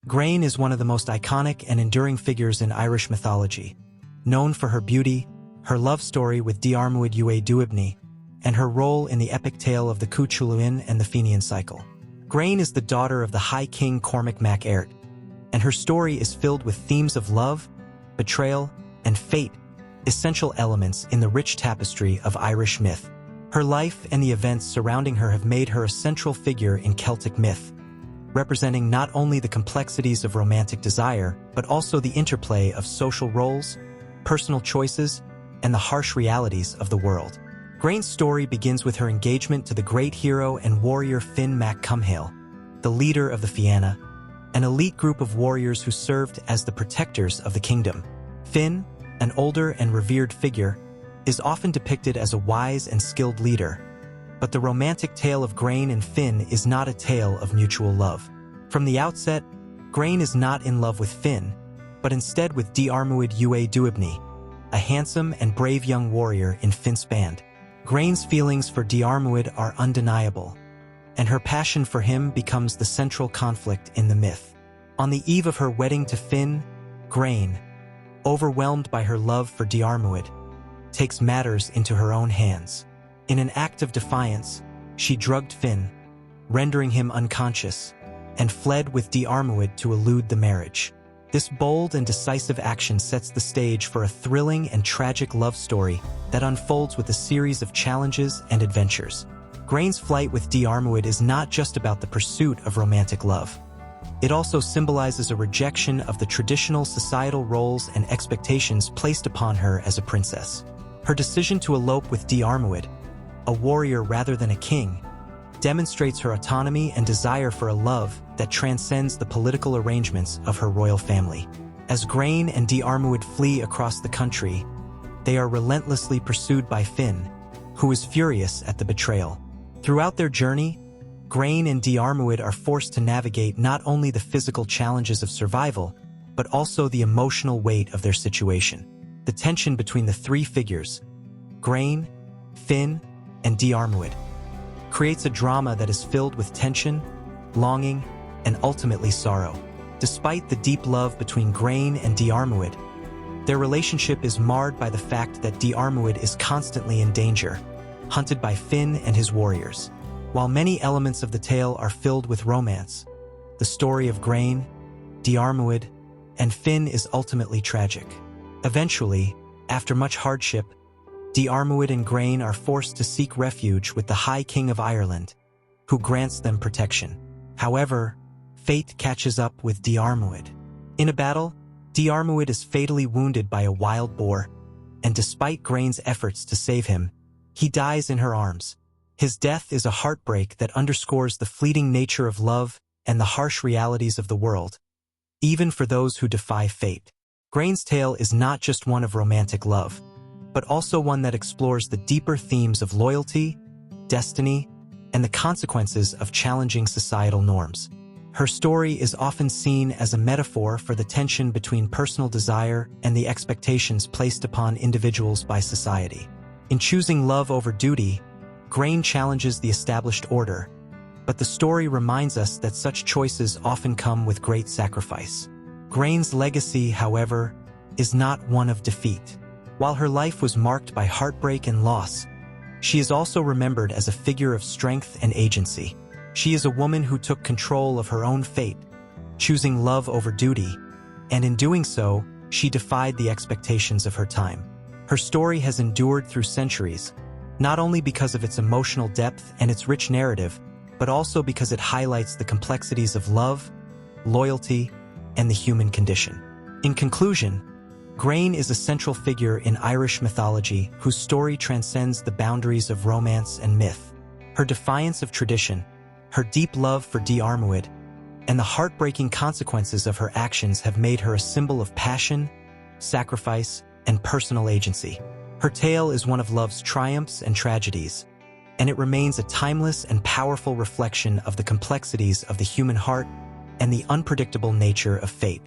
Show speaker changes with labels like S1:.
S1: Gráinne is one of the most iconic and enduring figures in Irish mythology, known for her beauty, her love story with Diarmuid Ua Duibhne, and her role in the epic tale of the Cú Chulainn and the Fenian Cycle. Gráinne is the daughter of the High King Cormac mac Airt, and her story is filled with themes of love, betrayal, and fate, essential elements in the rich tapestry of Irish myth. Her life and the events surrounding her have made her a central figure in Celtic myth, representing not only the complexities of romantic desire, but also the interplay of social roles, personal choices, and the harsh realities of the world. Gráinne's story begins with her engagement to the great hero and warrior Fionn mac Cumhaill, the leader of the Fianna, an elite group of warriors who served as the protectors of the kingdom. Fionn, an older and revered figure, is often depicted as a wise and skilled leader, but the romantic tale of Gráinne and Fionn is not a tale of mutual love. From the outset, Gráinne is not in love with Fionn, but instead with Diarmuid Ua Duibhne, a handsome and brave young warrior in Fionn's band. Gráinne's feelings for Diarmuid are undeniable, and her passion for him becomes the central conflict in the myth. On the eve of her wedding to Fionn, Gráinne, overwhelmed by her love for Diarmuid, takes matters into her own hands. In an act of defiance, she drugged Fionn, rendering him unconscious, and fled with Diarmuid to elude the marriage. This bold and decisive action sets the stage for a thrilling and tragic love story that unfolds with a series of challenges and adventures. Gráinne's flight with Diarmuid is not just about the pursuit of romantic love. It also symbolizes a rejection of the traditional societal roles and expectations placed upon her as a princess. Her decision to elope with Diarmuid, a warrior rather than a king, demonstrates her autonomy and desire for a love that transcends the political arrangements of her royal family. As Gráinne and Diarmuid flee across the country, they are relentlessly pursued by Fionn, who is furious at the betrayal. Throughout their journey, Gráinne and Diarmuid are forced to navigate not only the physical challenges of survival, but also the emotional weight of their situation. The tension between the three figures, Gráinne, Fionn, and Diarmuid, creates a drama that is filled with tension, longing, and ultimately sorrow. Despite the deep love between Gráinne and Diarmuid, their relationship is marred by the fact that Diarmuid is constantly in danger, hunted by Fionn and his warriors. While many elements of the tale are filled with romance, the story of Gráinne, Diarmuid, and Fionn is ultimately tragic. Eventually, after much hardship, Diarmuid and Gráinne are forced to seek refuge with the High King of Ireland, who grants them protection. However, fate catches up with Diarmuid. In a battle, Diarmuid is fatally wounded by a wild boar, and despite Gráinne's efforts to save him, he dies in her arms. His death is a heartbreak that underscores the fleeting nature of love and the harsh realities of the world, even for those who defy fate. Gráinne's tale is not just one of romantic love, but also one that explores the deeper themes of loyalty, destiny, and the consequences of challenging societal norms. Her story is often seen as a metaphor for the tension between personal desire and the expectations placed upon individuals by society. In choosing love over duty, Gráinne challenges the established order, but the story reminds us that such choices often come with great sacrifice. Gráinne's legacy, however, is not one of defeat. While her life was marked by heartbreak and loss, she is also remembered as a figure of strength and agency. She is a woman who took control of her own fate, choosing love over duty, and in doing so, she defied the expectations of her time. Her story has endured through centuries, not only because of its emotional depth and its rich narrative, but also because it highlights the complexities of love, loyalty, and the human condition. In conclusion, Gráinne is a central figure in Irish mythology whose story transcends the boundaries of romance and myth. Her defiance of tradition, her deep love for Diarmuid, and the heartbreaking consequences of her actions have made her a symbol of passion, sacrifice, and personal agency. Her tale is one of love's triumphs and tragedies, and it remains a timeless and powerful reflection of the complexities of the human heart and the unpredictable nature of fate.